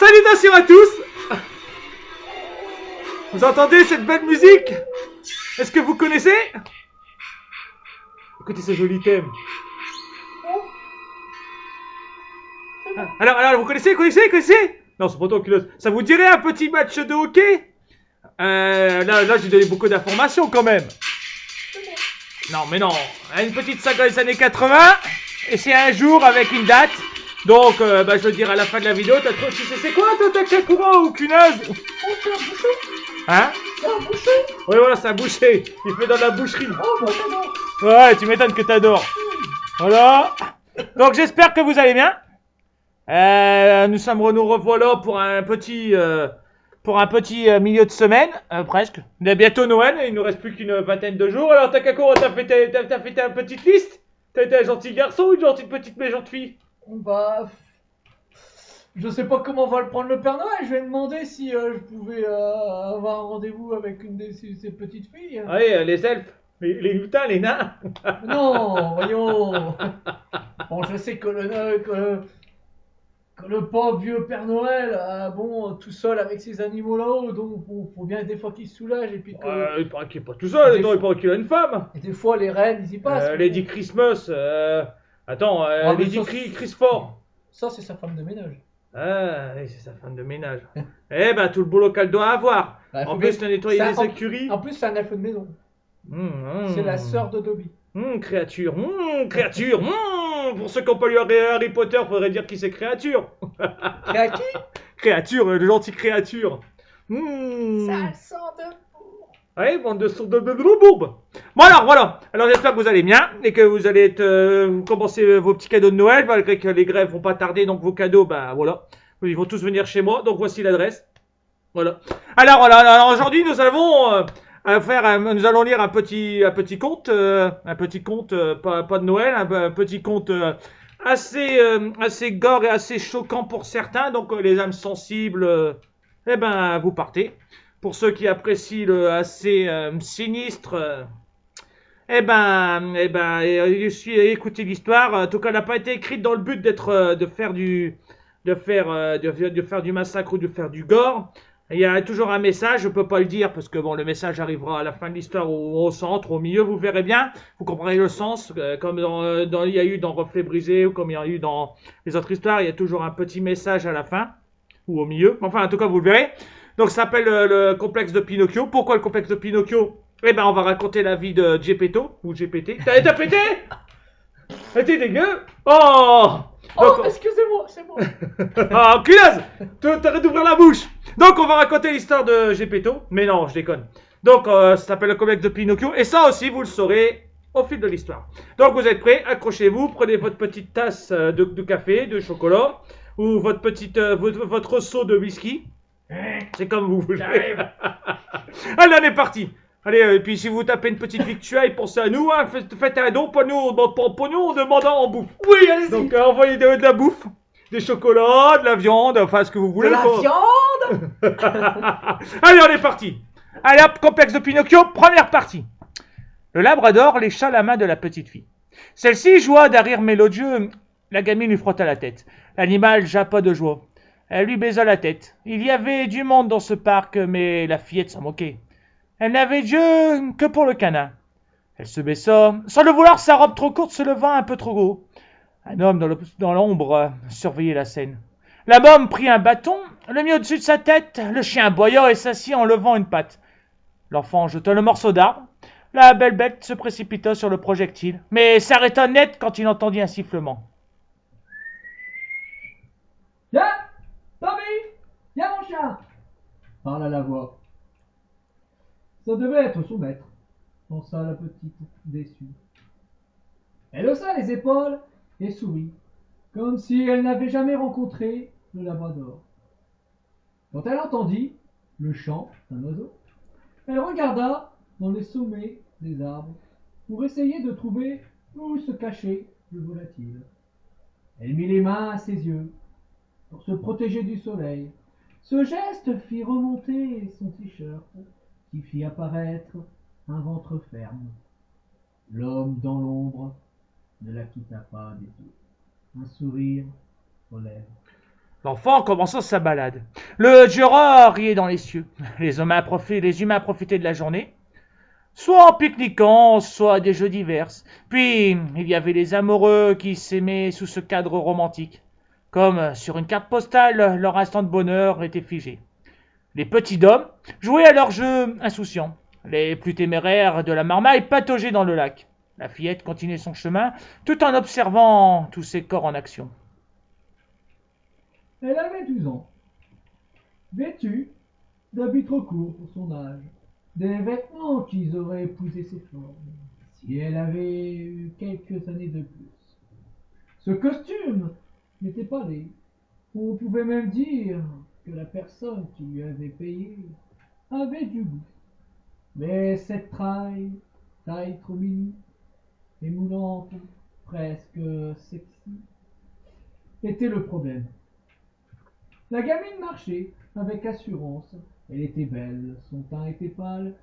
salutations à tous. Vous entendez cette belle musique? Est-ce que vous connaissez? Écoutez ce joli thème. Alors, vous connaissez? Non, c'est pas toi qui le... Ça vous dirait un petit match de hockey? Là, j'ai donné beaucoup d'informations quand même. Non, mais non. Une petite saga des années 80. Et c'est un jour avec une date. Donc, je veux dire à la fin de la vidéo, t'as trop... C'est quoi, toi, Takakura ou Kunaze? Oh, c'est un boucher. Hein? C'est un boucher. Oui, voilà, c'est un boucher. Il fait dans la boucherie. Oh, moi j'adore. Ouais, tu m'étonnes que t'adores. Voilà. Donc, j'espère que vous allez bien. Nous revoilà pour un petit... milieu de semaine, presque. Il est bientôt Noël, il nous reste plus qu'une vingtaine de jours. Alors Takakura, t'as fait ta petite liste? T'as été un gentil garçon ou une gentille petite méchante fille? Bah, je sais pas comment va le prendre le Père Noël. Je vais demander si je pouvais avoir un rendez-vous avec une de ces petites filles. Oui, les elfes, les lutins, les nains. Non, voyons. Bon, je sais que le pauvre vieux Père Noël, tout seul avec ses animaux là-haut, donc bon, faut bien des fois qu'il se soulage et puis que. Il paraît qu'il est pas tout seul, il paraît qu'il a une femme. Et des fois les reines ils y passent. Lady Christmas, attends, mais Lady ça, Chris Ford. Ça c'est sa femme de ménage. Ah, oui, c'est sa femme de ménage. Eh ben, tout le boulot qu'elle doit avoir. Ouais, En plus, de nettoyer les en écuries. plus, c'est un elfe de maison. C'est la sœur de Dobby. Créature. Pour ceux qui n'ont pas lu Harry Potter, faudrait dire qui c'est créature. Créature. Créature, le gentil créature. Ça sent de bourre. Ouais, bande de sourds de bourbes. Bon alors, voilà. Alors j'espère que vous allez bien et que vous allez vous commencer vos petits cadeaux de Noël, malgré que les grèves vont pas tarder, donc vos cadeaux, voilà. Ils vont tous venir chez moi, donc voici l'adresse. Voilà. Alors aujourd'hui, nous allons nous allons lire un petit conte, pas de Noël, un petit conte assez gore et assez choquant pour certains. Donc les âmes sensibles, vous partez. Pour ceux qui apprécient le assez sinistre, écoutez l'histoire. En tout cas, elle n'a pas été écrite dans le but de faire du massacre ou de faire du gore. Il y a toujours un message, je peux pas le dire parce que bon, le message arrivera à la fin de l'histoire ou au centre, au milieu, vous verrez bien, vous comprendrez le sens, comme il y a eu dans Reflet brisé ou comme il y a eu dans les autres histoires, il y a toujours un petit message à la fin ou au milieu. Enfin, en tout cas, vous le verrez. Donc, ça s'appelle le complexe de Pinocchio. Pourquoi le complexe de Pinocchio? On va raconter la vie de Geppetto ou GPT. T'as pété? T'es dégueu? Oh! Oh, excusez-moi, c'est moi. Ah, culotte! T'arrêtes d'ouvrir la bouche! Donc, on va raconter l'histoire de Geppetto. Mais non, je déconne. Donc, ça s'appelle le complexe de Pinocchio. Et ça aussi, vous le saurez au fil de l'histoire. Donc, vous êtes prêts? Accrochez-vous. Prenez votre petite tasse de café, de chocolat. Ou votre seau de whisky. C'est comme vous voulez. Allez, on est parti. Allez, et puis si vous tapez une petite victuaille, pensez à nous, hein, faites un don, pognon, on demande pas en pognon, on demande en bouffe. Oui, allez-y. Donc envoyez de la bouffe, des chocolats, de la viande, enfin ce que vous voulez. De la viande. Allez, on est parti. Allez hop, complexe de Pinocchio, première partie. Le Labrador lécha la main de la petite fille. Celle-ci joua d'un rire mélodieux. La gamine lui frotta la tête. L'animal jappa de joie. Elle lui baisa la tête. Il y avait du monde dans ce parc, mais la fillette s'en moquait. Elle n'avait Dieu que pour le canin. Elle se baissa. Sans le vouloir, sa robe trop courte se leva un peu trop haut. Un homme dans l'ombre surveillait la scène. La môme prit un bâton, le mit au-dessus de sa tête. Le chien aboya et s'assit en levant une patte. L'enfant jeta le morceau d'arbre. La belle bête se précipita sur le projectile, mais s'arrêta net quand il entendit un sifflement. Viens, Tommy, viens mon chien. Parla la voix. Ça devait être son maître, pensa la petite déçue. Elle haussa les épaules et sourit, comme si elle n'avait jamais rencontré le Labrador. Quand elle entendit le chant d'un oiseau, elle regarda dans les sommets des arbres pour essayer de trouver où se cachait le volatile. Elle mit les mains à ses yeux pour se protéger du soleil. Ce geste fit remonter son t-shirt qui fit apparaître un ventre ferme. L'homme dans l'ombre ne la quitta pas des yeux. Un sourire aux lèvres. L'enfant commença sa balade. Le dieu roi riait dans les cieux. Les humains profitaient de la journée, soit en pique-niquant, soit à des jeux divers. Puis, il y avait les amoureux qui s'aimaient sous ce cadre romantique. Comme sur une carte postale, leur instant de bonheur était figé. Les petits dômes jouaient à leurs jeux insouciants. Les plus téméraires de la marmaille pataugeaient dans le lac. La fillette continuait son chemin tout en observant tous ces corps en action. Elle avait 12 ans, vêtue d'habits trop courts pour son âge, des vêtements qui auraient épousé ses formes, si elle avait eu quelques années de plus. Ce costume n'était pas laid. On pouvait même dire que la personne qui lui avait payé avait du goût. Mais cette taille trop mini, émoulante, presque sexy, était le problème. La gamine marchait avec assurance. Elle était belle, son teint était pâle,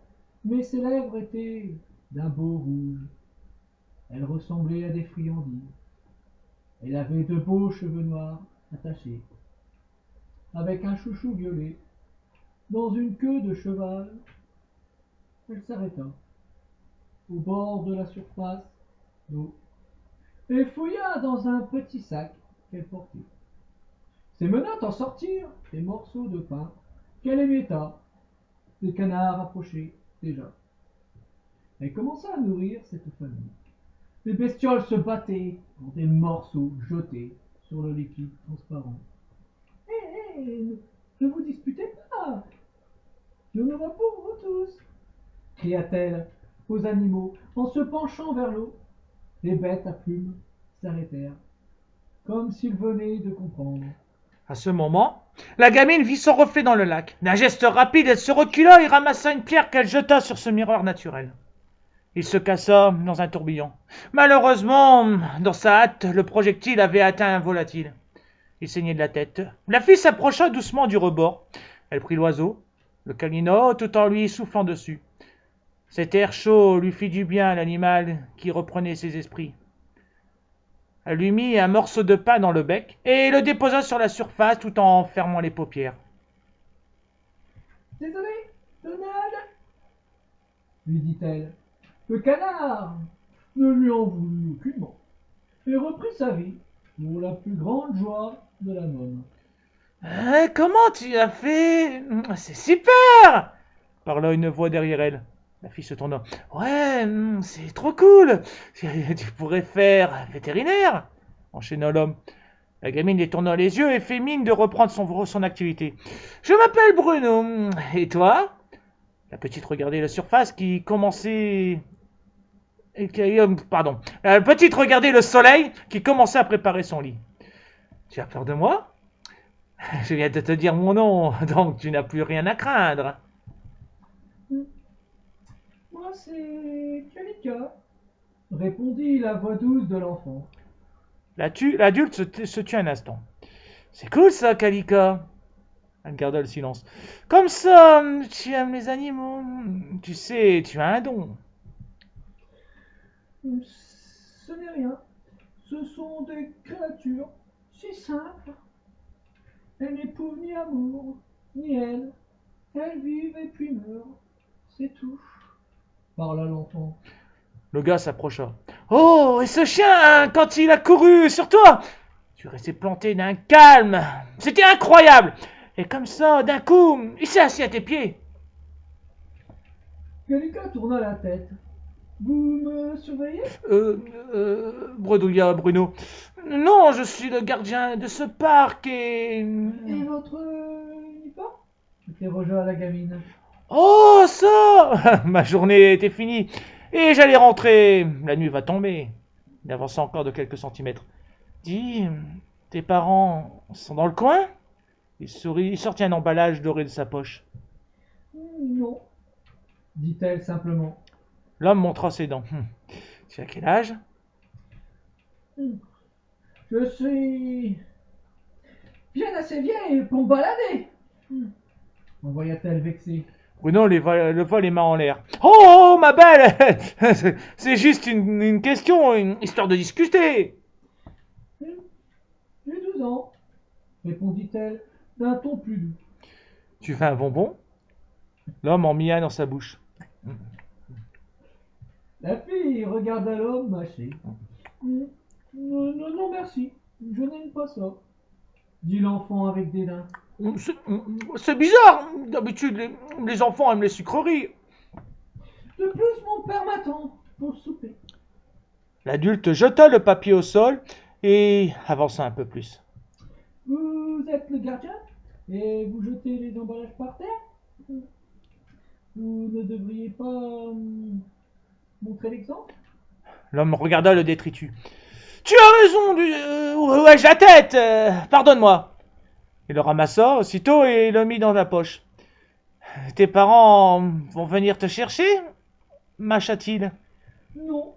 mais ses lèvres étaient d'un beau rouge. Elle ressemblait à des friandises. Elle avait de beaux cheveux noirs attachés, avec un chouchou violet. Dans une queue de cheval, elle s'arrêta, au bord de la surface d'eau, et fouilla dans un petit sac qu'elle portait. Ses menottes en sortirent des morceaux de pain qu'elle émietta. Des canards approchaient déjà. Elle commença à nourrir cette famille. Les bestioles se battaient dans des morceaux jetés sur le liquide transparent. Hé, ne vous disputez pas. Il y en aura pour vous tous, cria-t-elle aux animaux en se penchant vers l'eau. Les bêtes à plumes s'arrêtèrent, comme s'ils venaient de comprendre. À ce moment, la gamine vit son reflet dans le lac. D'un geste rapide, elle se recula et ramassa une pierre qu'elle jeta sur ce miroir naturel. Il se cassa dans un tourbillon. Malheureusement, dans sa hâte, le projectile avait atteint un volatile. Il saignait de la tête. La fille s'approcha doucement du rebord. Elle prit l'oiseau, le câlina tout en lui soufflant dessus. Cet air chaud lui fit du bien à l'animal qui reprenait ses esprits. Elle lui mit un morceau de pain dans le bec et le déposa sur la surface tout en fermant les paupières. « Désolé, Donald, lui dit-elle. Le canard ne lui en voulut aucunement et reprit sa vie pour la plus grande joie de la môme. « Comment tu as fait? C'est super !» parla une voix derrière elle. La fille se tourna. « Ouais, c'est trop cool. Tu pourrais faire vétérinaire !» enchaîna l'homme. La gamine détourna les yeux et fit mine de reprendre son activité. « Je m'appelle Bruno. Et toi ?» La petite regardait la surface qui commençait... La petite regardait le soleil qui commençait à préparer son lit. « Tu as peur de moi ? Je viens de te dire mon nom, donc tu n'as plus rien à craindre. » « Moi, c'est Kalika, » répondit la voix douce de l'enfant. L'adulte se tut un instant. « C'est cool ça, Kalika. » Elle garda le silence. « Comme ça, tu aimes les animaux. Tu sais, tu as un don. » « Ce n'est rien. Ce sont des créatures si simples. Elles n'éprouvent ni amour, ni haine. Elles vivent et puis meurent. C'est tout, » parla l'enfant. Le gars s'approcha. « Oh, et ce chien, quand il a couru sur toi, tu restais planté d'un calme. C'était incroyable. Et comme ça, d'un coup, il s'est assis à tes pieds. » Kalika tourna la tête. « Vous me surveillez ?» Bredouilla Bruno. « Non, je suis le gardien de ce parc et... » « Et votre uniforme ?» interrogea la gamine. « Oh, ça !» Ma journée était finie et j'allais rentrer. La nuit va tomber. Il avança encore de quelques centimètres. « Dis, tes parents sont dans le coin ?» Il sourit, il sortit un emballage doré de sa poche. « Non, » dit-elle simplement. L'homme montra ses dents. « Tu as quel âge ?»« Je suis bien assez vieille pour me balader. » envoya-t-elle vexée. Bruno leva les mains en l'air. « Oh, ma belle, c'est juste une question, une histoire de discuter. » « J'ai 12 ans. » répondit-elle d'un ton plus doux. Tu veux un bonbon? L'homme en mit un dans sa bouche. La fille regarda l'homme mâcher. Non, non, non, merci, je n'aime pas ça, dit l'enfant avec dédain. C'est bizarre. D'habitude, les enfants aiment les sucreries. De plus, mon père m'attend pour souper. L'adulte jeta le papier au sol et avança un peu plus. Vous êtes le gardien et vous jetez les emballages par terre. Vous ne devriez pas montrer l'exemple. L'homme regarda le détritus. Tu as raison, ouais, la tête. Pardonne-moi. Il le ramassa aussitôt et le mit dans la poche. Tes parents vont venir te chercher? Mâcha-t-il. Non.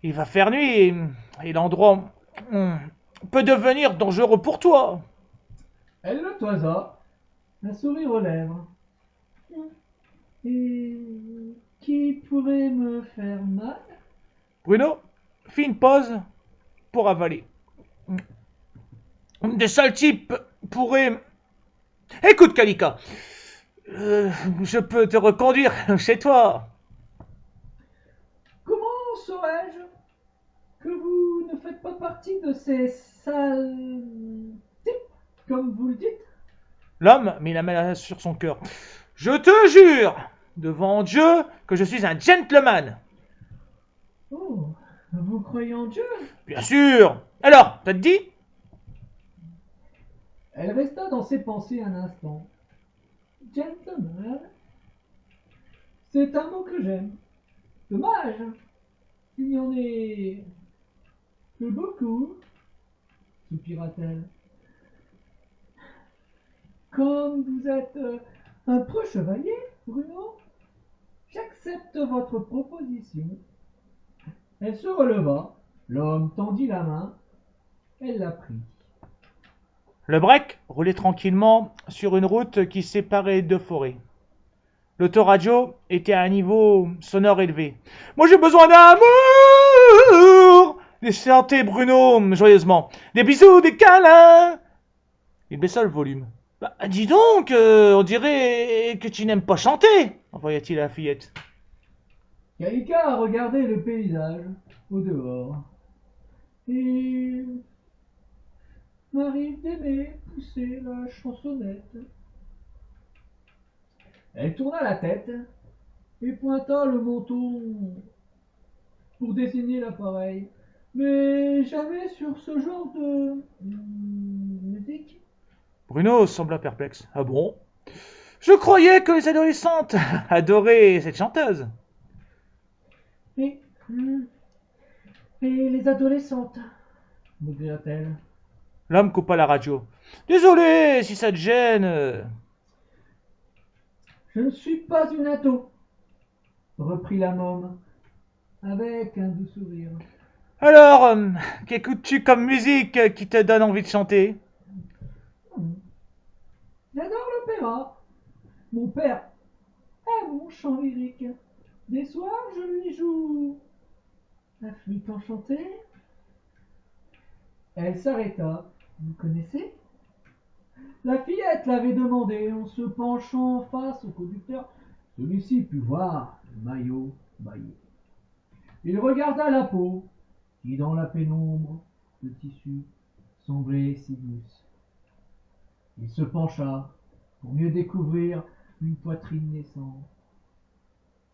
Il va faire nuit et l'endroit peut devenir dangereux pour toi. Elle le toisa, un sourire aux lèvres. Et qui pourrait me faire mal? Bruno fit une pause pour avaler. Des sales types pourraient... Écoute, Kalika, je peux te reconduire chez toi. Comment saurais-je que vous ne faites pas partie de ces sales types, comme vous le dites? L'homme mit la main sur son cœur. Je te jure, devant Dieu, que je suis un gentleman. Oh, vous croyez en Dieu? Bien sûr. Alors, ça te dit? Elle resta dans ses pensées un instant. Gentleman, c'est un mot que j'aime. Dommage, il n'y en ait que beaucoup, soupira-t-elle. Comme vous êtes un preux chevalier, Bruno, j'accepte votre proposition. Elle se releva, l'homme tendit la main, elle la prit. Le break roulait tranquillement sur une route qui séparait deux forêts. L'autoradio était à un niveau sonore élevé. Moi j'ai besoin d'amour, chantait Bruno joyeusement. Des bisous, des câlins. Il baissa le volume. Bah, dis donc, on dirait que tu n'aimes pas chanter, envoya-t-il à la fillette. Kalika regardait le paysage au dehors et m'arrive d'aimer pousser la chansonnette. Elle tourna la tête et pointa le menton pour désigner l'appareil, mais jamais sur ce genre de musique. Bruno sembla perplexe. Ah bon? Je croyais que les adolescentes adoraient cette chanteuse. Et, et les adolescentes, maugréa-t-elle. L'homme coupa la radio. Désolé si ça te gêne. Je ne suis pas une ado, reprit la môme, avec un doux sourire. Alors, qu'écoutes-tu comme musique qui te donne envie de chanter? J'adore l'opéra. Mon père aime mon chant lyrique. Des soirs, je lui joue la flûte enchantée. Elle s'arrêta. Vous connaissez? La fillette l'avait demandé en se penchant face au conducteur. Celui-ci put voir le maillot maillé. Il regarda la peau, qui dans la pénombre, le tissu, semblait si douce. Il se pencha pour mieux découvrir une poitrine naissante.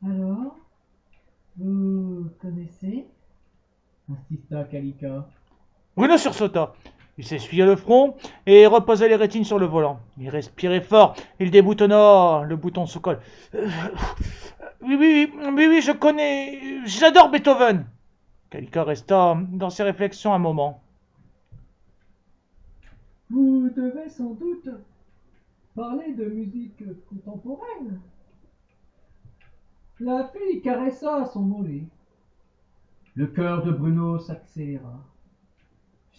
Alors, vous connaissez? Insista Kalika. Bruno sursauta. Il s'essuya le front et reposa les rétines sur le volant. Il respirait fort. Il déboutonna le bouton sous-col. Oui, je connais. J'adore Beethoven. Kalika resta dans ses réflexions un moment. Vous devez sans doute parler de musique contemporaine. La fille caressa son mollet. Le cœur de Bruno s'accéléra.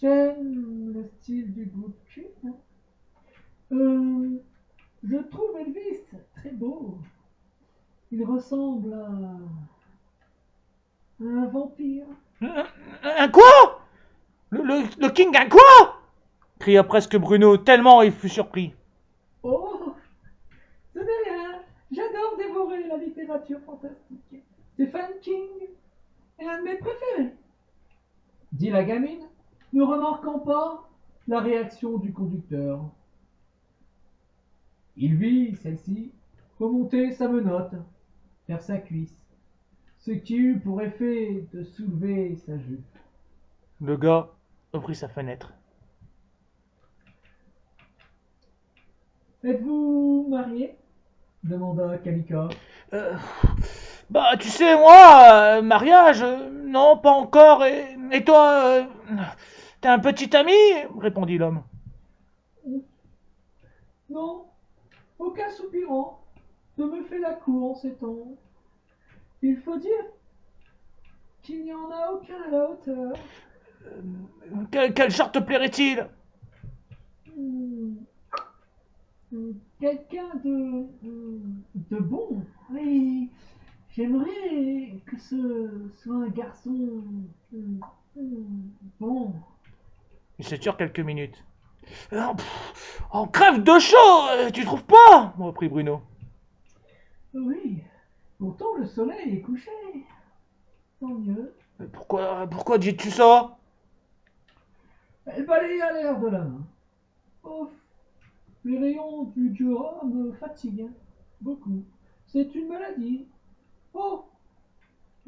J'aime le style du groupe Queen. Je trouve Elvis très beau. Il ressemble à un vampire. Un quoi? Le King, un quoi? cria presque Bruno, tellement il fut surpris. Oh, ce n'est rien. J'adore dévorer la littérature fantastique. Stephen King est un de mes préférés, dit la gamine, ne remarquant pas la réaction du conducteur. Il vit celle-ci remonter sa menotte vers sa cuisse, ce qui eut pour effet de soulever sa jupe. Le gars ouvrit sa fenêtre. Êtes-vous marié demanda Kalika. Euh, Bah, tu sais, moi, mariage, non, pas encore. Et toi, t'es un petit ami répondit l'homme. Non, aucun soupirant ne me fait la cour en ces temps. Il faut dire qu'il n'y en a aucun à la hauteur. Quel genre te plairait-il? Hmm, Quelqu'un de bon. Oui, j'aimerais que ce soit un garçon bon. Il se turent quelques minutes. On crève de chaud, tu trouves pas reprit Bruno. Oui, pourtant le soleil est couché. Tant mieux. Pourquoi dis-tu ça? Elle balaya l'air de la main. Oh, les rayons du Jura me fatiguent beaucoup. C'est une maladie. Oh,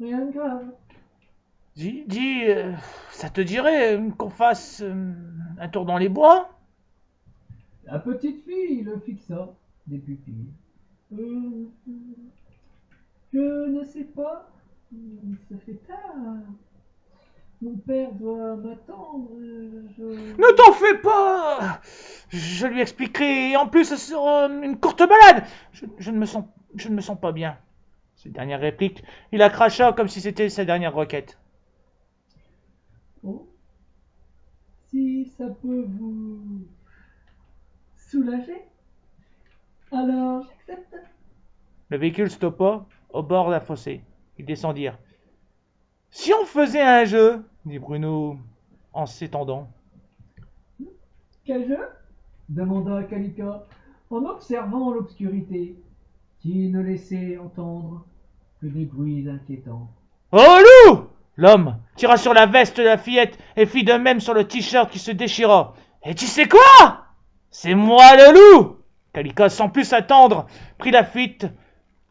rien de grave. Dis, ça te dirait qu'on fasse un tour dans les bois? La petite fille le fixa des pupilles. Euh, je ne sais pas. Ça fait tard. Mon père doit m'attendre. Ne t'en fais pas. Je lui expliquerai. Et en plus, ce sera une courte balade. Je ne me sens pas bien. Cette dernière réplique, il la cracha comme si c'était sa dernière requête. Oh, si ça peut vous soulager, alors j'accepte. Le véhicule stoppa au bord d'un fossé. Ils descendirent. Si on faisait un jeu, dit Bruno en s'étendant. Quel jeu demanda Kalika en observant l'obscurité qui ne laissait entendre que des bruits inquiétants. Oh loup! L'homme tira sur la veste de la fillette et fit de même sur le t-shirt qui se déchira. Et tu sais quoi? C'est moi le loup! Kalika, sans plus attendre, prit la fuite,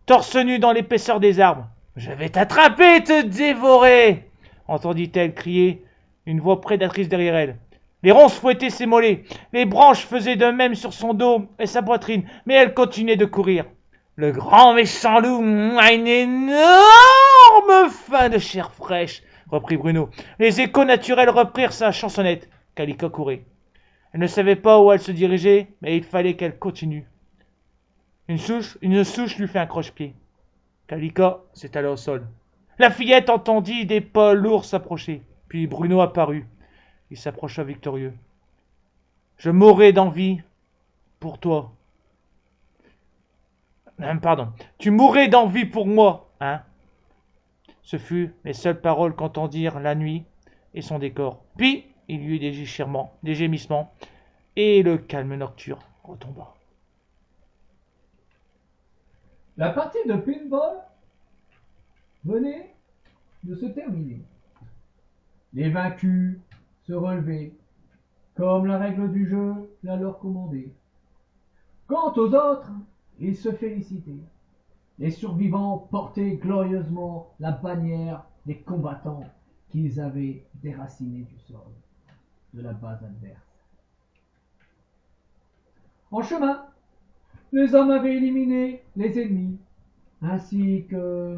torse nu dans l'épaisseur des arbres. Je vais t'attraper et te dévorer! Entendit-elle crier une voix prédatrice derrière elle. Les ronces fouettaient ses mollets, les branches faisaient de même sur son dos et sa poitrine, mais elle continuait de courir. Le grand méchant loup a une énorme faim de chair fraîche, reprit Bruno. Les échos naturels reprirent sa chansonnette. Kalika courait. Elle ne savait pas où elle se dirigeait, mais il fallait qu'elle continue. Une souche lui fait un croche-pied. Kalika s'étala au sol. La fillette entendit des pas lourds s'approcher. Puis Bruno apparut. Il s'approcha victorieux. Je mourrai d'envie pour toi. Pardon. Tu mourrais d'envie pour moi, hein? Ce fut les seules paroles qu'entendirent la nuit et son décor. Puis il y eut des gémissements, et le calme nocturne retomba. La partie de pinball venait de se terminer. Les vaincus se relevaient, comme la règle du jeu la leur commandait. Quant aux autres, ils se félicitaient. Les survivants portaient glorieusement la bannière des combattants qu'ils avaient déracinés du sol, de la base adverse. En chemin, les hommes avaient éliminé les ennemis, ainsi que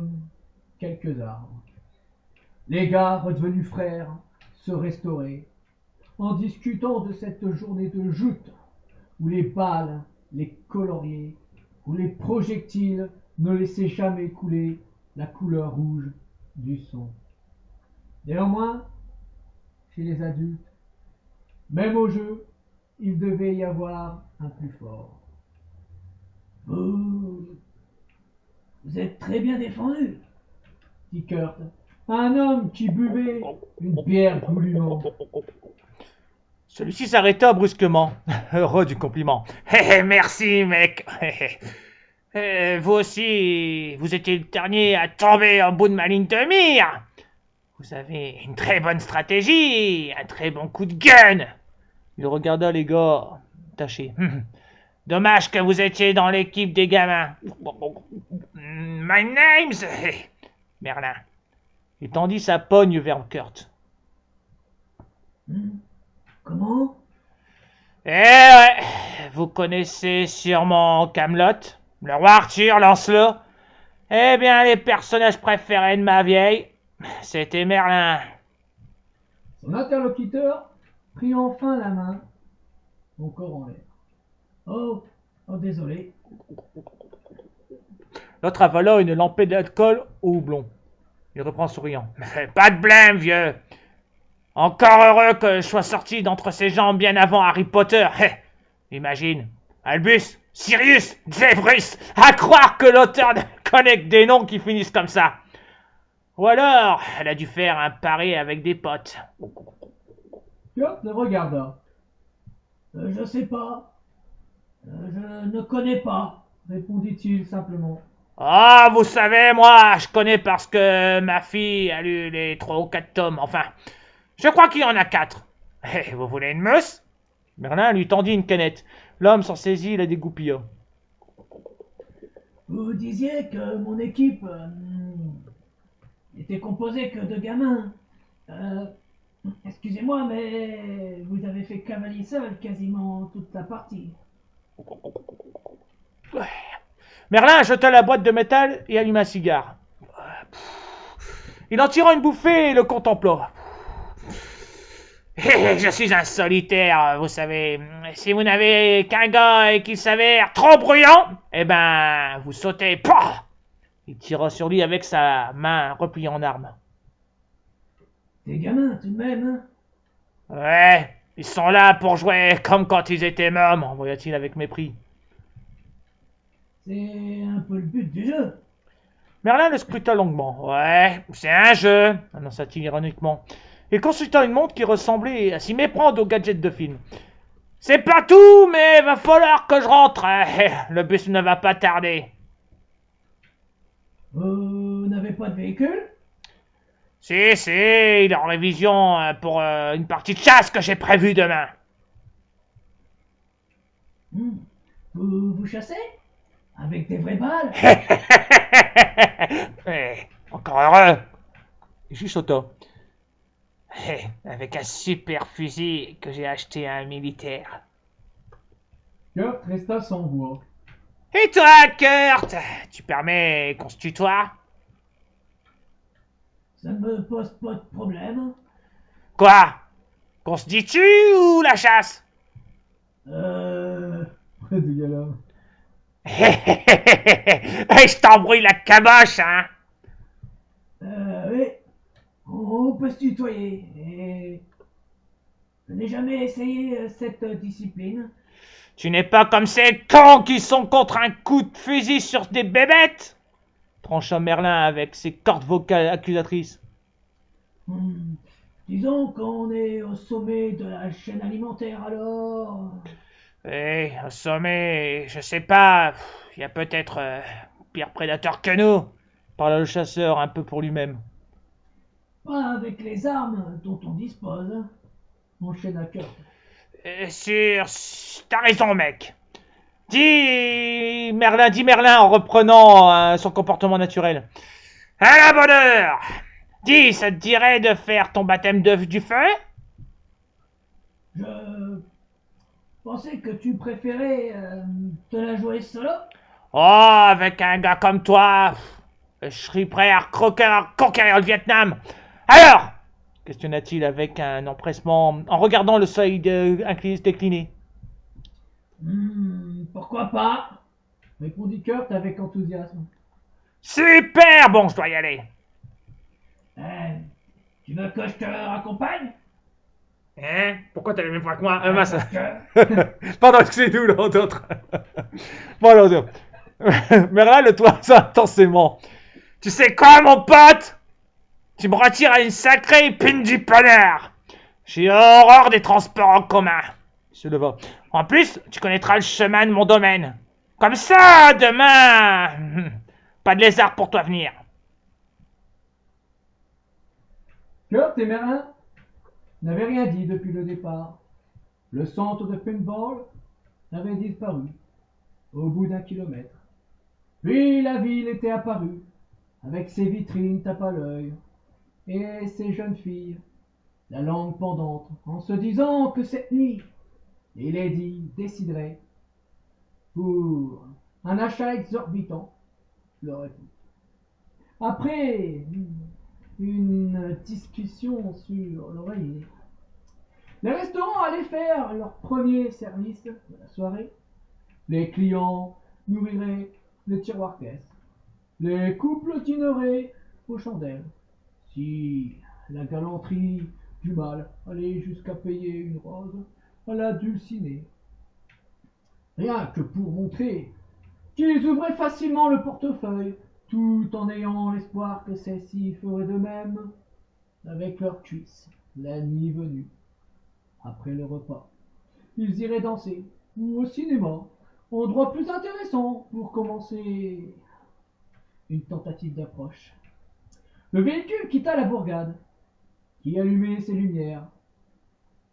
quelques arbres. Les gars, redevenus frères, se restauraient, en discutant de cette journée de joute, où les balles, les coloriers, où les projectiles ne laissaient jamais couler la couleur rouge du son. Néanmoins, chez les adultes, même au jeu, il devait y avoir un plus fort. Vous êtes très bien défendu, dit Kurt, un homme qui buvait une bière goulûment. Celui-ci s'arrêta brusquement, heureux du compliment. Merci, mec. Vous aussi, vous étiez le dernier à tomber au bout de ma ligne de mire. Vous avez une très bonne stratégie, un très bon coup de gun. Il regarda les gars tachés. Dommage que vous étiez dans l'équipe des gamins. My name's... Merlin. Il tendit sa pogne vers Kurt. Comment? Eh ouais, vous connaissez sûrement Camelot, le roi Arthur, Lancelot. Eh bien, les personnages préférés de ma vieille, c'était Merlin. Son interlocuteur prit enfin la main, encore en l'air. Oh, désolé. L'autre avala une lampée d'alcool au houblon. Il reprend souriant. Pas de blême, vieux. Encore heureux que je sois sorti d'entre ces gens bien avant Harry Potter. Imagine, Albus, Sirius, Zébrus, à croire que l'auteur ne connaît que des noms qui finissent comme ça. Ou alors, elle a dû faire un pari avec des potes. Kurt le regarda. Je sais pas. Je ne connais pas, répondit-il simplement. Ah, vous savez, moi, je connais parce que ma fille a lu les 3 ou 4 tomes. Enfin, je crois qu'il y en a 4. Vous voulez une mousse? Merlin lui tendit une canette. L'homme s'en saisit et la dégoupilla. Vous disiez que mon équipe était composée que de gamins. Excusez-moi, mais vous avez fait cavalier seul quasiment toute la partie. Merlin jeta la boîte de métal et alluma un cigare. Il en tira une bouffée et le contempla. Je suis un solitaire, vous savez. Si vous n'avez qu'un gars et qu'il s'avère trop bruyant, eh ben, vous sautez. Pouah! Il tira sur lui avec sa main repliée en arme. Des gamins, tout de même, hein? Ouais, ils sont là pour jouer comme quand ils étaient mômes, envoya-t-il avec mépris. C'est un peu le but du jeu. Merlin le scruta longuement. Ouais, c'est un jeu, annonça-t-il ironiquement. Il consulta une montre qui ressemblait à s'y méprendre aux gadgets de film. C'est pas tout, mais va falloir que je rentre. Le bus ne va pas tarder. Vous n'avez pas de véhicule? Si, il est en révision pour une partie de chasse que j'ai prévue demain. Vous chassez? Avec des vraies balles? Encore heureux. Il chuchota. Avec un super fusil que j'ai acheté à un militaire. Kurt resta sans voix. Et toi, Kurt, tu permets qu'on se tutoie? Ça ne me pose pas de problème. Quoi? Qu'on se dit tu ou la chasse? Près du gala. Je t'embrouille la caboche, hein? Oui. On peut se tutoyer. Et... je n'ai jamais essayé cette discipline. Tu n'es pas comme ces cons qui sont contre un coup de fusil sur des bébêtes? Trancha Merlin avec ses cordes vocales accusatrices. Disons qu'on est au sommet de la chaîne alimentaire alors. Eh, au sommet, je sais pas, il y a peut-être pire prédateur que nous, parla le chasseur un peu pour lui-même. Pas avec les armes dont on dispose, enchaîna Kurt. T'as raison, mec. Dis Merlin en reprenant son comportement naturel. À la bonne heure. Dis, ça te dirait de faire ton baptême du feu? Je pensais que tu préférais te la jouer solo. Oh, avec un gars comme toi, je serais prêt à conquérir le Vietnam. Alors, questionna-t-il avec un empressement en regardant le soleil décliner. Pourquoi pas? Répondit Kurt avec enthousiasme. Super, bon, je dois y aller. Tu veux que je te raccompagne? Hein? Pourquoi t'as les mêmes points que moi? Mince. Que... Pardon, excusez-nous, l'autre. Pardon. Merlin le toisa intensément. Tu sais quoi, mon pote? Tu me retires à une sacrée épine du ponnard. J'ai horreur des transports en commun. Il se leva. En plus, tu connaîtras le chemin de mon domaine. Comme ça, demain, pas de lézard pour toi venir. Kurt et Merlin n'avaient rien dit depuis le départ. Le centre de paintball avait disparu au bout d'1 kilomètre. Puis la ville était apparue, avec ses vitrines tape à l'œil, et ses jeunes filles, la langue pendante, en se disant que cette nuit, les ladies décideraient pour un achat exorbitant leur époux. Après une discussion sur l'oreiller, les restaurants allaient faire leur premier service de la soirée. Les clients nourriraient les tiroirs caisses. Les couples dîneraient aux chandelles. Si la galanterie du mal allait jusqu'à payer une rose à la dulcinée. Rien que pour montrer qu'ils ouvraient facilement le portefeuille, tout en ayant l'espoir que celles-ci feraient de même avec leurs cuisses, la nuit venue. Après le repas, ils iraient danser ou au cinéma, endroit plus intéressant pour commencer une tentative d'approche. Le véhicule quitta la bourgade, qui allumait ses lumières,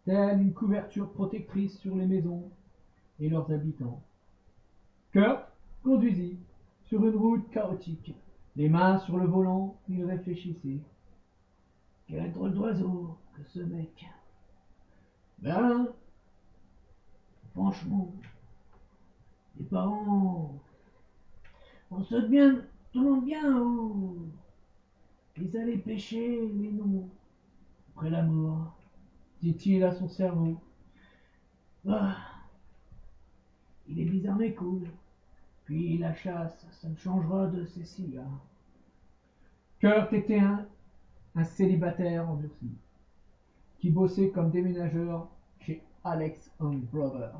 telle une couverture protectrice sur les maisons et leurs habitants. Kurt conduisit sur une route chaotique. Les mains sur le volant, il réfléchissait. Quel drôle d'oiseau que ce mec. Ben, franchement, les parents, on se demande bien où ils allaient pêcher les noms après la mort, dit-il à son cerveau. Ah, il est bizarre mais cool. Puis la chasse, ça me changera de Cécilia. Kurt était un célibataire endurci, qui bossait comme déménageur chez Alex and Brother.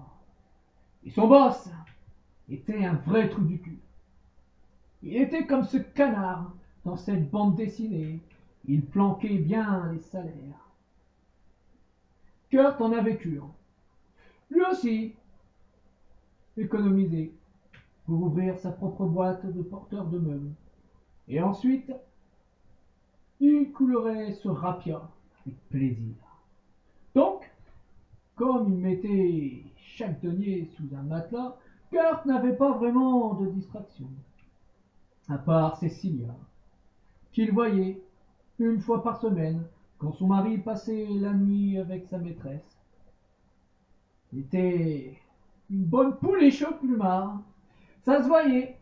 Et son boss était un vrai trou du cul. Il était comme ce canard dans cette bande dessinée. Il planquait bien les salaires. Kurt en avait cure. Lui aussi économisait pour ouvrir sa propre boîte de porteur de meubles. Et ensuite, il coulerait ce rapia avec plaisir. Donc, comme il mettait chaque denier sous un matelas, Kurt n'avait pas vraiment de distraction, à part Cécilia, qu'il voyait une fois par semaine quand son mari passait la nuit avec sa maîtresse. C'était une bonne pouliche au plumard. Ça se voyait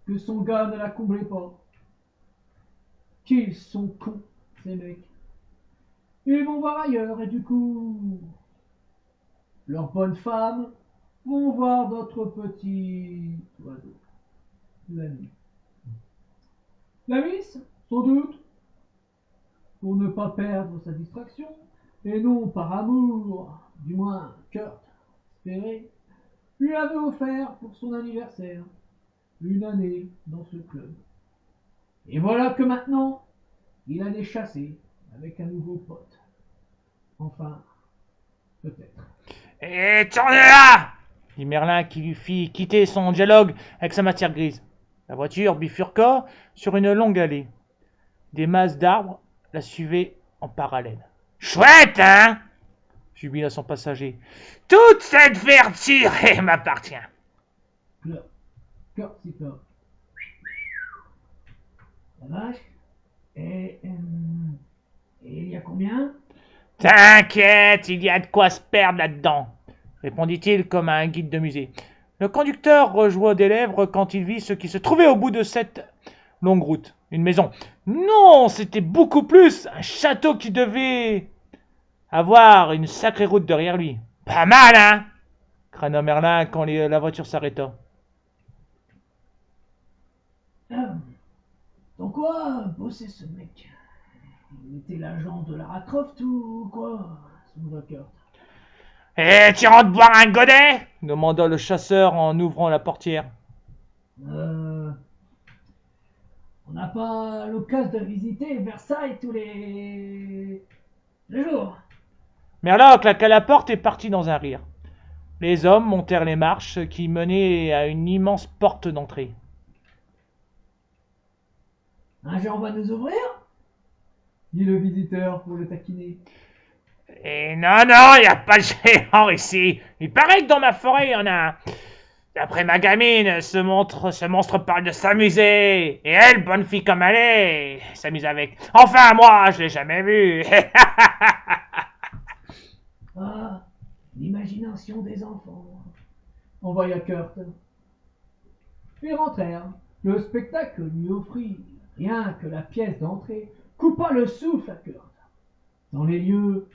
que son gars ne la comblait pas. Qu'ils sont cons, ces mecs. Ils vont voir ailleurs et du coup, leurs bonnes femmes vont voir d'autres petits oiseaux la nuit. La miss, sans doute, pour ne pas perdre sa distraction, et non par amour, du moins Kurt espérait, lui avait offert pour son anniversaire une année dans ce club. Et voilà que maintenant, il allait chasser avec un nouveau pote. Enfin, peut-être. Et tournez là, dit Merlin qui lui fit quitter son dialogue avec sa matière grise. La voiture bifurqua sur une longue allée. Des masses d'arbres la suivaient en parallèle. Chouette, hein, jubila son passager. Toute cette verdure m'appartient. Kurt siffla. La vache. Et il y a combien? T'inquiète, il y a de quoi se perdre là-dedans, répondit-il comme à un guide de musée. Le conducteur rejoint des lèvres quand il vit ce qui se trouvait au bout de cette longue route. Une maison. Non, c'était beaucoup plus. Un château qui devait avoir une sacrée route derrière lui. Pas mal, hein, crâna Merlin quand la voiture s'arrêta. Dans quoi bossait ce mec? Il était l'agent de Lara Croft ou quoi? Son Kurt. Et tu rentres boire un godet demanda le chasseur en ouvrant la portière. On n'a pas l'occasion de visiter Versailles tous les jours. Merlin claqua la porte et partit dans un rire. Les hommes montèrent les marches qui menaient à une immense porte d'entrée. Un géant va nous ouvrir? Dit le visiteur pour le taquiner. Et non, non, il n'y a pas de géant ici. Il paraît que dans ma forêt, il y en a un. D'après ma gamine, ce monstre parle de s'amuser. Et elle, bonne fille comme elle est, s'amuse avec. Enfin, moi, je l'ai jamais vu. Ah, l'imagination des enfants. Envoya Kurt. Ils rentrèrent. Le spectacle lui offrit rien que la pièce d'entrée, coupa le souffle à Kurt. Dans les lieux,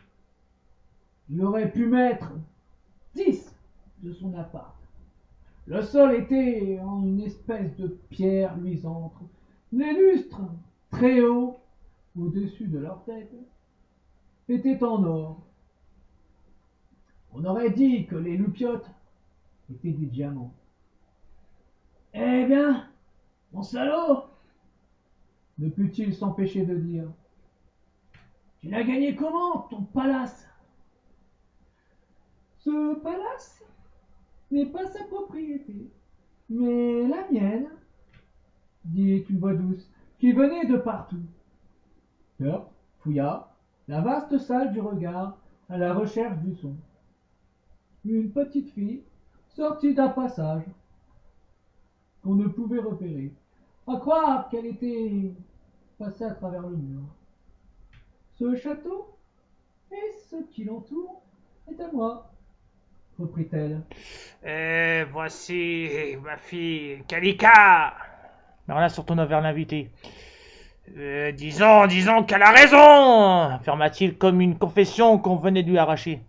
il aurait pu mettre 10 de son appart. Le sol était en une espèce de pierre luisante. Les lustres, très hauts, au-dessus de leur tête, étaient en or. On aurait dit que les loupiottes étaient des diamants. Eh bien, mon salaud, ne put-il s'empêcher de dire. Tu l'as gagné comment, ton palace? Ce palace n'est pas sa propriété, mais la mienne, dit une voix douce, qui venait de partout. Kurt fouilla la vaste salle du regard à la recherche du son. Une petite fille sortit d'un passage qu'on ne pouvait repérer, à croire qu'elle était passée à travers le mur. Ce château et ce qui l'entoure est à moi, reprit-elle. Voici ma fille, Kalika. Merlin se retourna vers l'invité. Disons qu'elle a raison, affirma-t-il comme une confession qu'on venait de lui arracher.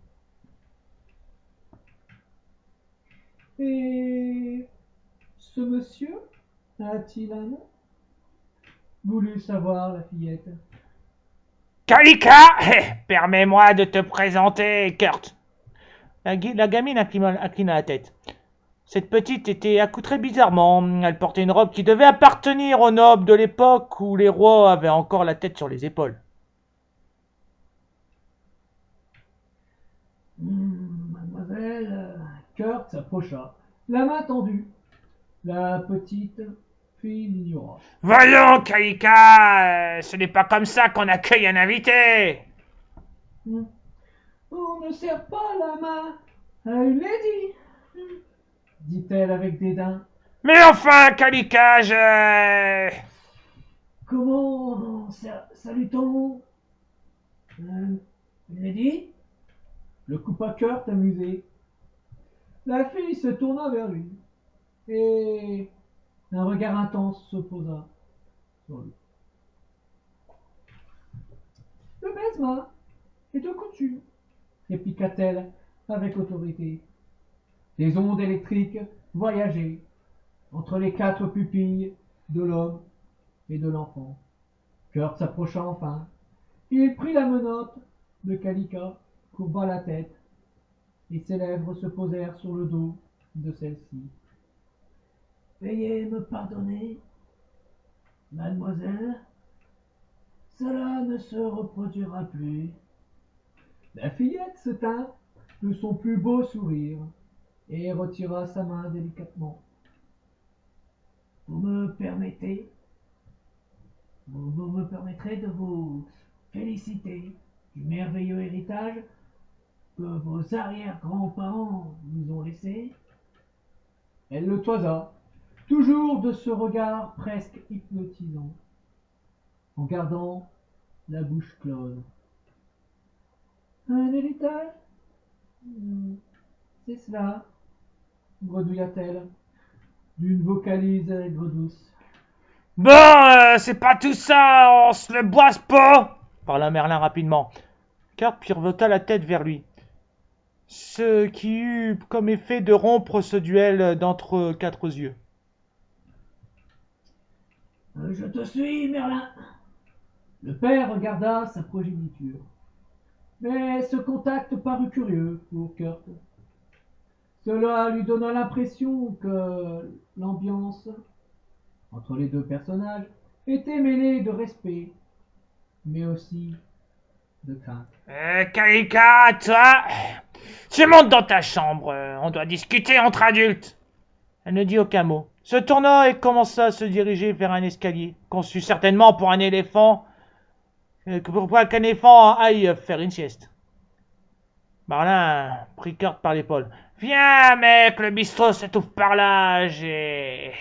Et ce monsieur a-t-il un nom? Voulut savoir la fillette. Kalika, permets-moi de te présenter Kurt. La gamine inclina la tête. Cette petite était accoutrée bizarrement. Elle portait une robe qui devait appartenir aux nobles de l'époque où les rois avaient encore la tête sur les épaules. Mademoiselle, Kurt s'approcha, la main tendue. La petite fille l'ignora. Voyons, Kalika, ce n'est pas comme ça qu'on accueille un invité. On ne serre pas la main à une lady, dit-elle avec dédain. Mais enfin, Kalika, je... Comment salue-t-on une lady? Le coupa Kurt amusé. La fille se tourna vers lui et un regard intense se posa sur lui. Le baisement est de coutume, répliqua-t-elle avec autorité. Les ondes électriques voyageaient entre les 4 pupilles de l'homme et de l'enfant. Kurt s'approcha enfin. Il prit la menotte de Kalika, courba la tête, et ses lèvres se posèrent sur le dos de celle-ci. Veuillez me pardonner, mademoiselle, cela ne se reproduira plus. La fillette se tint de son plus beau sourire et retira sa main délicatement. Vous me permettrez de vous féliciter du merveilleux héritage que vos arrière-grands-parents nous ont laissé. Elle le toisa, toujours de ce regard presque hypnotisant, en gardant la bouche close. Un héritage? C'est cela, bredouilla-t-elle, d'une vocalise aigre douce. Bon, c'est pas tout ça, on se le boise pas, parla Merlin rapidement. Kurt pivota la tête vers lui. Ce qui eut comme effet de rompre ce duel d'entre 4 yeux. Je te suis, Merlin. Le père regarda sa progéniture. Mais ce contact parut curieux pour Kurt. Cela lui donna l'impression que l'ambiance entre les deux personnages était mêlée de respect, mais aussi de crainte. Kalika, toi, tu montes dans ta chambre, on doit discuter entre adultes. Elle ne dit aucun mot. Se tourna et commença à se diriger vers un escalier, conçu certainement pour un éléphant, pour qu'un éléphant aille faire une sieste. Marlin prit Kurt par l'épaule. Viens, mec, le bistrot se trouve par là, j'ai...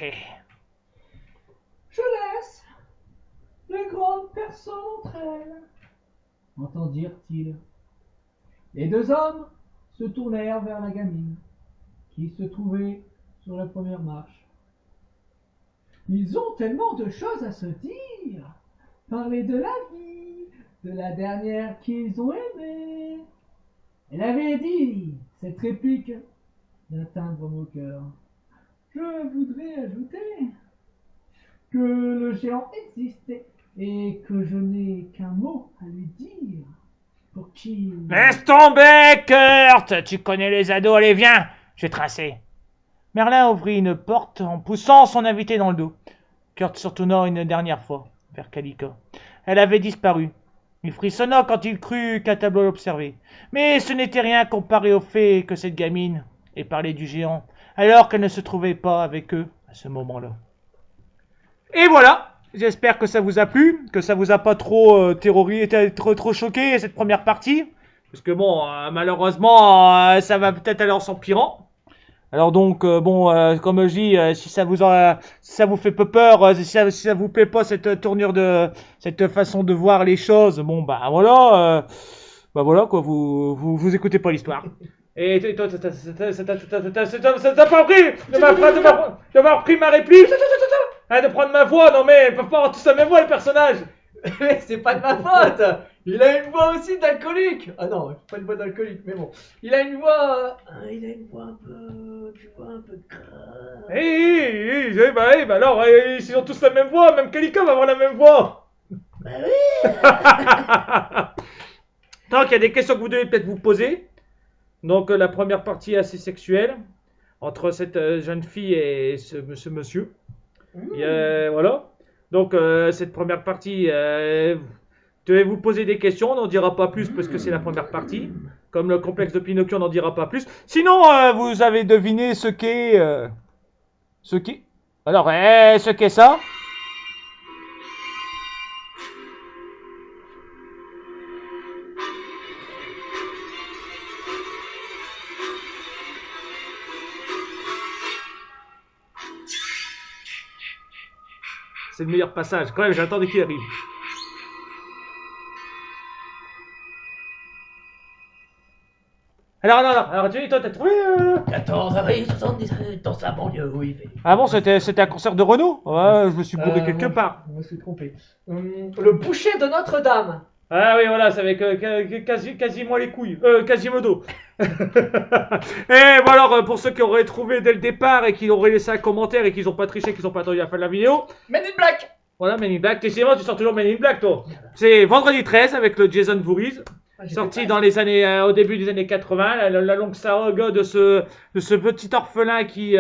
Je laisse les grandes personnes entre elles, entendirent-ils. Les deux hommes se tournèrent vers la gamine, qui se trouvait sur la première marche. Ils ont tellement de choses à se dire. Parler de la vie, de la dernière qu'ils ont aimée. Elle avait dit cette réplique d'un timbre moqueur. Je voudrais ajouter que le géant existait et que je n'ai qu'un mot à lui dire pour qu'il... Laisse tomber, Kurt. Tu connais les ados, allez, viens, je vais tracer. Merlin ouvrit une porte en poussant son invité dans le dos. Kurt se retourna une dernière fois vers Kalika. Elle avait disparu. Il frissonna quand il crut qu'un tableau l'observait. Mais ce n'était rien comparé au fait que cette gamine ait parlé du géant, alors qu'elle ne se trouvait pas avec eux à ce moment-là. Et voilà, j'espère que ça vous a plu, que ça vous a pas trop trop choqué cette première partie. Parce que bon, malheureusement, ça va peut-être aller en s'empirant. Alors donc, comme je dis, si ça vous fait peu peur, si ça vous plaît pas cette tournure cette façon de voir les choses, bon bah voilà quoi, vous écoutez pas l'histoire. Et toi, ça t'a pas pris de m'avoir pris ma réplique, de prendre ma voix, non mais ils peuvent pas avoir tous la même voix les personnages. Mais c'est pas de ma faute. Il a une voix aussi d'alcoolique. Ah non, pas une voix d'alcoolique, mais bon. Il a une voix un peu, tu vois, un peu grave. Bah alors, ils ont tous la même voix, même Kalika va avoir la même voix. Bah oui. Donc, il y a des questions que vous devez peut-être vous poser. Donc, la première partie est assez sexuelle entre cette jeune fille et ce monsieur. Voilà. Donc, cette première partie, vous devez vous poser des questions. On n'en dira pas plus parce que c'est la première partie. Comme le complexe de Pinocchio, on n'en dira pas plus. Sinon, vous avez deviné ce qu'est... Alors, ce qu'est ça? C'est le meilleur passage. Quand même, j'attendais qu'il arrive. Alors, toi, t'as trouvé 14 avril 77 dans sa banlieue où il fait. Ah bon, c'était un concert de Renault? Ouais, je me suis bourré quelque part. Je me suis trompé. Le boucher de Notre-Dame. Ah oui, voilà, c'est avec quasiment les couilles. Quasimodo. Et bon alors, pour ceux qui auraient trouvé dès le départ et qui auraient laissé un commentaire et qui n'ont pas triché, qui n'ont pas attendu la fin de la vidéo. Men in Black. Voilà, Men in Black. Décidément, tu sors toujours Men in Black, toi. C'est vendredi 13 avec le Jason Voorhees. Sorti dans les années, au début des années 80, la longue saga de ce petit orphelin qui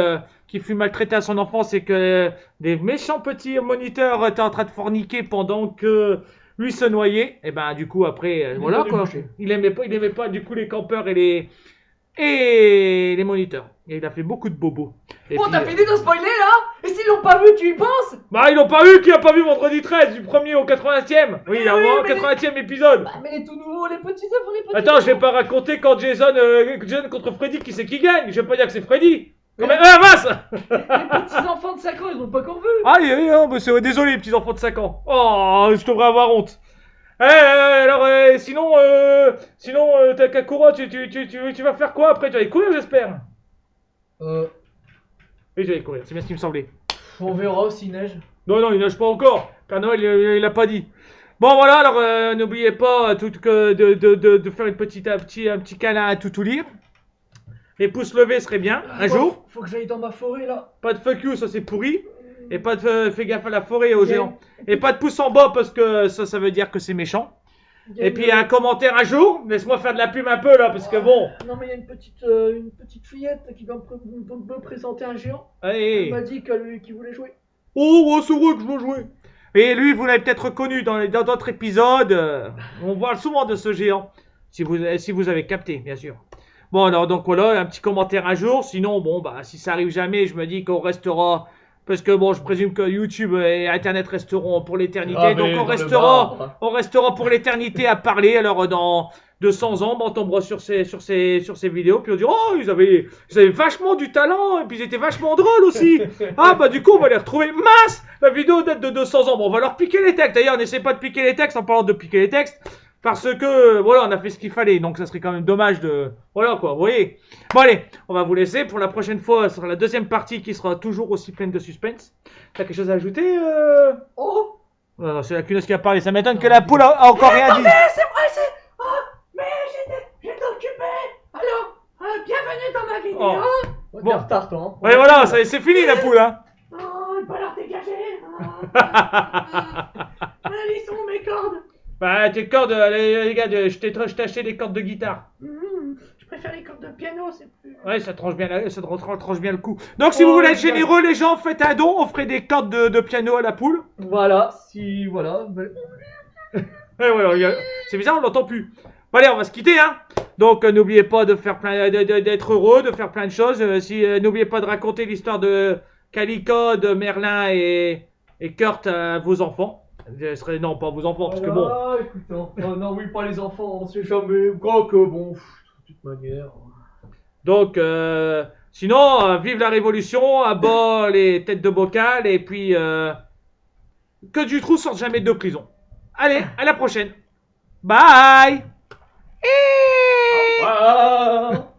fut maltraité à son enfance et que des méchants petits moniteurs étaient en train de forniquer pendant que lui se noyait. Et ben du coup après, voilà quoi. Il aimait pas du coup les campeurs et les moniteurs. Et il a fait beaucoup de bobos. Et Bon, puis, t'as fini de spoiler là? Et s'ils l'ont pas vu, tu y penses? Bah ils l'ont pas vu, qui a pas vu vendredi 13 du premier au 80e? Oui, il a oui, au mais 80e épisode. Bah, mais les tout nouveaux, les petits œufs, les petits. Attends, je vais pas raconter quand Jason contre Freddy, qui c'est qui gagne. Je vais pas dire que c'est Freddy. Quand même, mince. Les petits enfants de 5 ans, ils l'ont pas encore vu. Ah, désolé, les petits enfants de 5 ans. Oh, je devrais avoir honte. Alors, sinon, Takakura, tu vas faire quoi après? Tu vas aller courir, j'espère. Oui, je vais aller courir, c'est bien ce qui me semblait. On verra s'il neige. Non, il nage pas encore. Père Noël, il a pas dit. Bon, voilà, alors, n'oubliez pas de faire un petit câlin à tout lire. Les pouces levés serait bien, un jour. Faut que j'aille dans ma forêt là. Pas de fuck you, ça c'est pourri. Et pas de fais gaffe à la forêt et aux géants. Et pas de pouce en bas parce que ça veut dire que c'est méchant. Et puis un commentaire un jour. Laisse-moi faire de la pub un peu là parce que bon. Non mais il y a une petite fillette qui va me présenter un géant. Allez. Elle m'a dit qu'il voulait jouer. Oh, c'est vrai que je veux jouer. Et lui, vous l'avez peut-être reconnu dans d'autres épisodes. On voit souvent de ce géant. Si vous avez capté, bien sûr. Bon, alors, donc voilà, un petit commentaire un jour. Sinon, bon, bah, si ça arrive jamais, je me dis qu'on restera. Parce que bon, je présume que YouTube et Internet resteront pour l'éternité. Donc on restera pour l'éternité à parler. Alors dans 200 ans, on tombera sur ces vidéos. Puis on dira, oh, ils avaient vachement du talent. Et puis ils étaient vachement drôles aussi. Ah bah du coup, on va les retrouver. Mince, la vidéo date de 200 ans. Bon, on va leur piquer les textes. D'ailleurs, n'essaie pas de piquer les textes en parlant de piquer les textes. Parce que, voilà, on a fait ce qu'il fallait. Donc, ça serait quand même dommage de... Voilà, quoi, vous voyez. Bon, allez, on va vous laisser. Pour la prochaine fois, ce sera la deuxième partie qui sera toujours aussi pleine de suspense. T'as quelque chose à ajouter Oh Non, c'est la cuneuse qui a parlé. Ça m'étonne que la poule a encore rien dit. Mais c'est vrai, c'est... Oh, mais j'étais occupé. Alors, bienvenue dans ma vidéo. Oh. Bon, retard, toi. Hein. Ouais, voilà, c'est fini, la poule, hein. Oh, il va leur dégager. Allez, sont mes cordes. Bah, tes cordes, les gars, je t'ai acheté des cordes de guitare. Je préfère les cordes de piano, c'est plus... Ouais, ça tranche bien le coup. Donc, si vous voulez être généreux, les gens, faites un don, on ferait des cordes de piano à la poule. Voilà, si... Voilà. Ouais, voilà, c'est bizarre, on l'entend plus. Bon, allez, on va se quitter, hein. Donc, n'oubliez pas de faire d'être heureux, de faire plein de choses. N'oubliez pas de raconter l'histoire de Calico, de Merlin et Kurt à vos enfants. Non, pas vos enfants, parce que bon. Ah, écoute, non, oui, pas les enfants, on sait jamais. Quoi que bon, de toute manière. Donc, sinon, vive la révolution, à bas les têtes de bocal, et puis que Dutroux sorte jamais de prison. Allez, à la prochaine. Bye. Au revoir.